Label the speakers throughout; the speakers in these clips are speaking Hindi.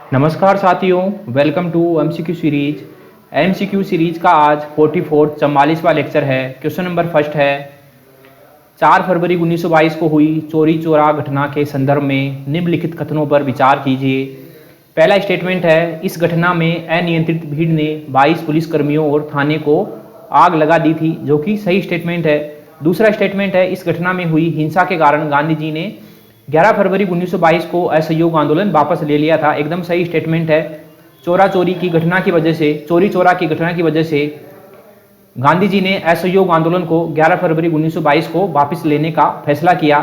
Speaker 1: नमस्कार साथियों, welcome to MCQ series. MCQ series का आज 44वां लेक्चर है। क्वेश्चन नंबर फर्स्ट है, 4 फरवरी 1922 को हुई चोरी चोरा घटना के संदर्भ में निम्नलिखित कथनों पर विचार कीजिए। पहला स्टेटमेंट है, इस घटना में अनियंत्रित भीड़ ने 22 पुलिसकर्मियों और थाने को आग लगा दी थी, जो कि सही स्टेटमेंट है। दूसरा स्टेटमेंट है, इस घटना में हुई हिंसा के कारण गांधी जी ने 11 फरवरी 1922 को असहयोग आंदोलन वापस ले लिया था। एकदम सही स्टेटमेंट है। चोरी चोरा की घटना की वजह से गांधी जी ने असहयोग आंदोलन को 11 फरवरी 1922 को वापस लेने का फैसला किया।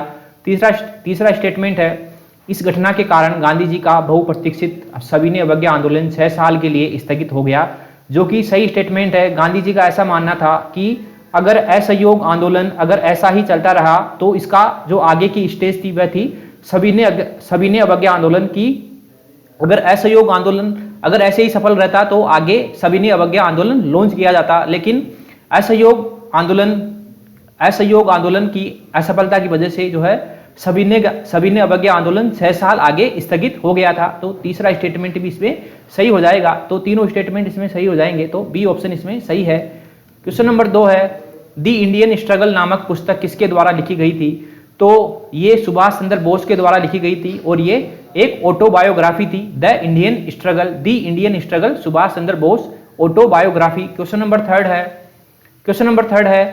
Speaker 1: तीसरा स्टेटमेंट है, इस घटना के कारण गांधी जी का बहुप्रतीक्षित सविनय अवज्ञा आंदोलन 6 साल के लिए स्थगित हो गया, जो कि सही स्टेटमेंट है। गांधी जी का ऐसा मानना था कि अगर असहयोग आंदोलन अगर ऐसा ही चलता रहा तो इसका जो आगे की स्टेज थी वह थी सविनय अवज्ञा आंदोलन की। अगर असहयोग आंदोलन अगर ऐसे ही सफल रहता तो आगे सविनय अवज्ञा आंदोलन लॉन्च किया जाता, लेकिन असहयोग आंदोलन की असफलता की वजह से जो है सविनय अवज्ञा आंदोलन 6 साल आगे स्थगित हो गया था। तो तीसरा स्टेटमेंट भी इसमें सही हो जाएगा। तो तीनों स्टेटमेंट इसमें सही हो जाएंगे, तो बी ऑप्शन इसमें सही है। क्वेश्चन नंबर 2 है, दी इंडियन स्ट्रगल नामक पुस्तक किसके द्वारा लिखी गई थी? तो ये सुभाष चंद्र बोस के द्वारा लिखी गई थी और ये एक ऑटोबायोग्राफी थी। The Indian struggle Subhash Chandra Bose autobiography. Question number third है,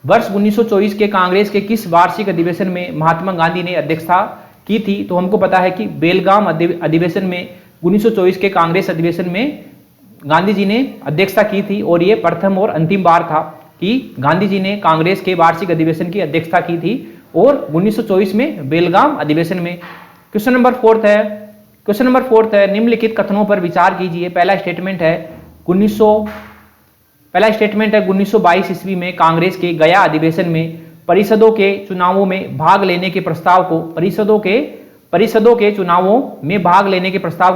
Speaker 1: वर्ष 1924 के कांग्रेस के किस वार्षिक अधिवेशन में महात्मा गांधी ने अध्यक्षता की थी? तो हमको पता है कि बेलगाम अधिवेशन में 1924 के कांग्रेस अधिवेशन में गांधी जी ने अध्यक्षता की थी और ये प्रथम और अंतिम बार था कि गांधी जी ने कांग्रेस के वार्षिक अधिवेशन की अध्यक्षता की थी, और 1924 में बेलगाम अधिवेशन में। क्वेश्चन नंबर फोर्थ है, निम्नलिखित कथनों पर विचार कीजिए। पहला स्टेटमेंट है 1922 ईस्वी में कांग्रेस के गया अधिवेशन में परिषदों के चुनावों में भाग लेने के प्रस्ताव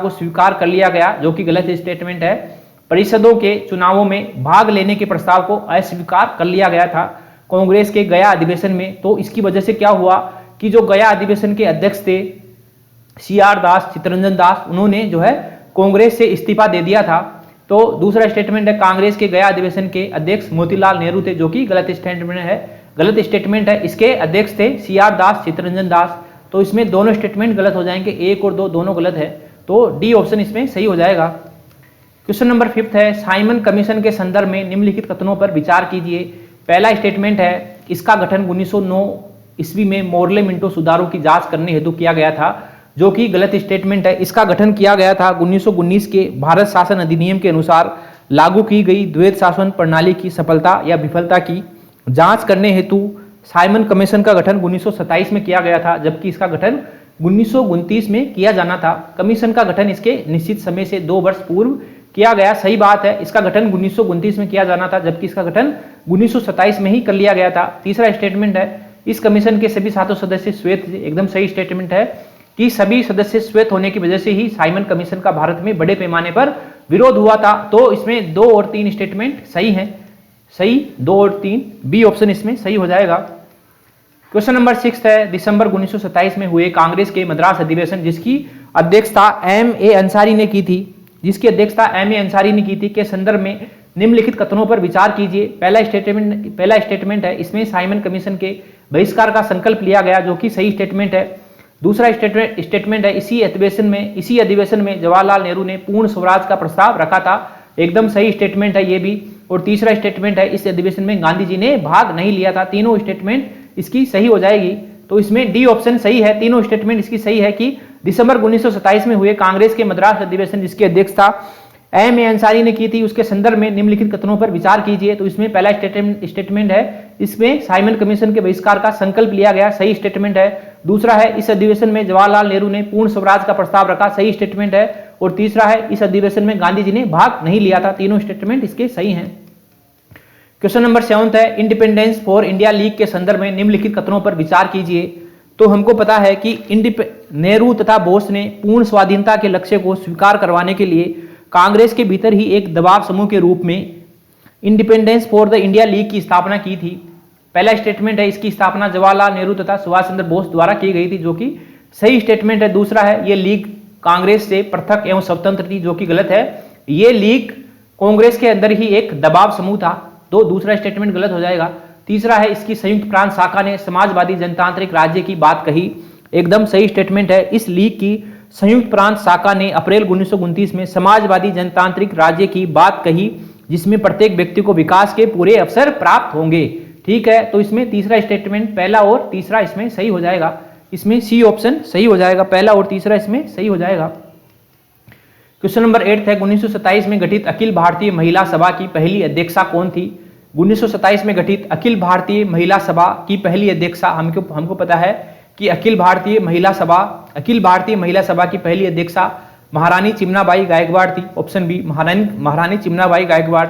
Speaker 1: को स्वीकार कर लिया गया, जो कि गलत स्टेटमेंट है। परिषदों के चुनावों में भाग लेने के प्रस्ताव को अस्वीकार कर लिया गया था कांग्रेस के गया अधिवेशन में। तो इसकी वजह से क्या हुआ कि जो गया अधिवेशन के अध्यक्ष थे CR दास, चित्तरंजन दास, उन्होंने जो है कांग्रेस से इस्तीफा दे दिया था। तो दूसरा स्टेटमेंट है, कांग्रेस के गया अधिवेशन के अध्यक्ष मोतीलाल नेहरू थे, जो कि गलत स्टेटमेंट है। इसके अध्यक्ष थे CR दास, चित्तरंजन दास। तो इसमें दोनों स्टेटमेंट गलत हो जाएंगे, 1 और 2 दोनों गलत है। तो डी ऑप्शन इसमें सही हो जाएगा। क्वेश्चन नंबर 5 है, साइमन कमीशन के संदर्भ में निम्नलिखित कथनों पर विचार कीजिए। पहला स्टेटमेंट है, इसका गठन 1909 ईस्वी में मोर्ले मिंटो सुधारों की जांच करने हेतु किया गया था, जो कि गलत स्टेटमेंट है। इसका गठन किया गया था 1919 के भारत शासन अधिनियम के अनुसार लागू की गई द्वैध शासन प्रणाली की सफलता या विफलता की जांच करने हेतु साइमन कमीशन का गठन 1927 में किया गया था, जबकि इसका गठन 1929 में किया जाना था। कमीशन का गठन इसके निश्चित समय से 2 वर्ष पूर्व किया गया, सही बात है। इसका गठन 1929 में किया जाना था, जबकि इसका गठन 1927 में ही कर लिया गया था। तीसरा स्टेटमेंट है, इस कमीशन के सभी 7 सदस्य श्वेत थे। एकदम सही स्टेटमेंट है कि सभी सदस्य श्वेत होने की वजह से ही साइमन कमीशन का भारत में बड़े पैमाने पर विरोध हुआ था। तो इसमें 2 और 3 स्टेटमेंट सही हैं, सही 2 और 3, बी ऑप्शन इसमें सही हो जाएगा। क्वेश्चन नंबर 6 है, दिसंबर 1927 में हुए कांग्रेस के मद्रास अधिवेशन जिसकी अध्यक्षता M.A. अंसारी ने की थी के संदर्भ में निम्नलिखित कथनों पर विचार कीजिए। पहला स्टेटमेंट है, इसमें साइमन कमीशन के बहिष्कार का संकल्प लिया गया, जो कि सही स्टेटमेंट है। दूसरा स्टेटमेंट है, इसी अधिवेशन में जवाहरलाल नेहरू ने पूर्ण स्वराज का प्रस्ताव रखा था। एकदम सही स्टेटमेंट है ये भी। और तीसरा स्टेटमेंट है, इस अधिवेशन में गांधी जी ने भाग नहीं लिया था। तीनों स्टेटमेंट इसकी सही हो जाएगी। तो इसमें डी ऑप्शन सही है, तीनों स्टेटमेंट इसकी सही है कि दिसंबर 1927 में हुए कांग्रेस के मद्रास अधिवेशन जिसकी अध्यक्षता M.A. अंसारी ने की थी, उसके संदर्भ में निम्नलिखित कथनों पर विचार कीजिए। तो इसमें पहला स्टेटमेंट है, इसमें साइमन कमीशन के बहिष्कार का संकल्प लिया गया, सही स्टेटमेंट है। दूसरा है, इस अधिवेशन में जवाहरलाल नेहरू ने पूर्ण स्वराज का प्रस्ताव रखा, सही स्टेटमेंट है। और तीसरा है, इस अधिवेशन में गांधी जी ने भाग नहीं लिया था। तीनों स्टेटमेंट इसके सही हैं। क्वेश्चन नंबर 7 है, इंडिपेंडेंस फॉर इंडिया लीग के संदर्भ में निम्नलिखित कथनों पर विचार कीजिए। तो हमको पता है कि नेहरू तथा बोस ने पूर्ण स्वाधीनता के लक्ष्य को स्वीकार करवाने के लिए कांग्रेस के भीतर ही एक दबाव समूह के रूप में independence for the India league की स्थापना की थी। पहला स्टेटमेंट है, इसकी स्थापना जवाहरलाल नेहरू तथा सुभाष चंद्र बोस द्वारा की गई थी, जो कि सही स्टेटमेंट है। दूसरा है, ये लीग कांग्रेस से पृथक एवं स्वतंत्र थी, जो कि गलत है। ये लीग कांग्रेस के अंदर ही एक दबाव समूह था, तो दूसरा स्टेटमेंट गलत हो जाएगा। तीसरा है इसकी संयुक्त प्रांत शाखा ने समाजवादी जनतांत्रिक राज्य की बात कही, एकदम सही स्टेटमेंट है। इस लीग की संयुक्त प्रांत शाखा ने अप्रैल 1929 में समाजवादी जनतांत्रिक राज्य की बात कही, जिसमें प्रत्येक व्यक्ति को विकास के पूरे अवसर प्राप्त होंगे। ठीक है, तो इसमें तीसरा स्टेटमेंट पहला और तीसरा इसमें सही हो जाएगा, इसमें सी ऑप्शन सही हो जाएगा, पहला और तीसरा इसमें सही हो जाएगा। क्वेश्चन नंबर 8 है 1927 में गठित अखिल भारतीय महिला सभा की पहली अध्यक्षा कौन थी? 1927 में गठित अखिल भारतीय महिला सभा की पहली अध्यक्षा हमको पता है कि अखिल भारतीय महिला सभा की पहली अध्यक्षा महारानी चिमनाबाई गायकवाड़ थी। ऑप्शन बी महारानी चिमनाबाई गायकवाड़।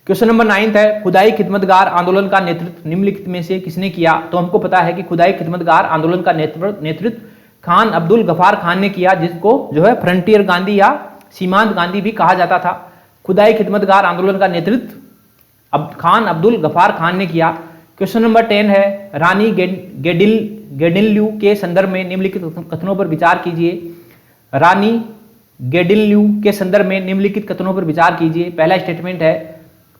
Speaker 1: क्वेश्चन नंबर 9 है खुदाई खिदमतगार आंदोलन का नेतृत्व निम्नलिखित में से किसने किया? तो हमको पता है कि खुदाई खिदमतगार आंदोलन का नेतृत्व खान अब्दुल गफार खान ने किया, जिसको जो है फ्रंटियर गांधी या सीमांत गांधी भी कहा जाता था। खुदाई खिदमतगार आंदोलन का नेतृत्व अब खान अब्दुल गफार खान ने किया। क्वेश्चन नंबर 10 है रानी गेडिनल्यू के संदर्भ में निम्नलिखित कथनों पर विचार कीजिए। रानी गेडिनल्यू के संदर्भ में निम्नलिखित कथनों पर विचार कीजिए।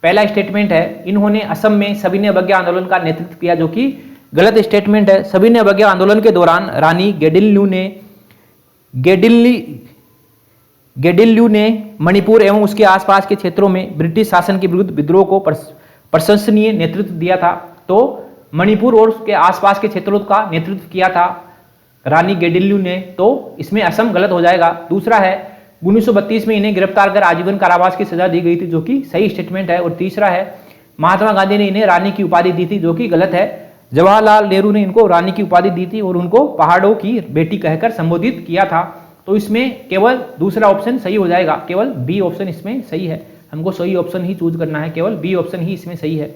Speaker 1: पहला स्टेटमेंट है इन्होंने असम में सविनय अवज्ञा आंदोलन का नेतृत्व किया, जो कि गलत स्टेटमेंट है। सविनय अवज्ञा आंदोलन के दौरान रानी गेडिनल्यू ने मणिपुर एवं उसके आसपास के क्षेत्रों में ब्रिटिश शासन के विरुद्ध विद्रोह को प्रशंसनीय नेतृत्व दिया था। तो मणिपुर और उसके आसपास के क्षेत्रों का नेतृत्व किया था रानी गेडिनल्यू ने, तो इसमें असम गलत हो जाएगा। दूसरा है 1932 में इन्हें गिरफ्तार कर आजीवन कारावास की सजा दी गई थी, जो कि सही स्टेटमेंट है। और तीसरा है महात्मा गांधी ने इन्हें रानी की उपाधि दी थी, जो कि गलत है। जवाहरलाल नेहरू ने इनको रानी की उपाधि दी थी और उनको पहाड़ों की बेटी कहकर संबोधित किया था। तो इसमें केवल दूसरा ऑप्शन सही हो जाएगा, केवल बी ऑप्शन इसमें सही है। हमको सही ऑप्शन ही चूज करना है, केवल बी ऑप्शन ही इसमें सही है।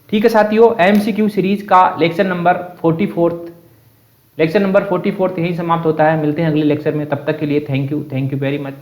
Speaker 1: ठीक है साथियों, एमसीक्यू सीरीज का लेक्चर नंबर 44 यही समाप्त होता है। मिलते हैं अगले लेक्चर में, तब तक के लिए थैंक यू वेरी मच।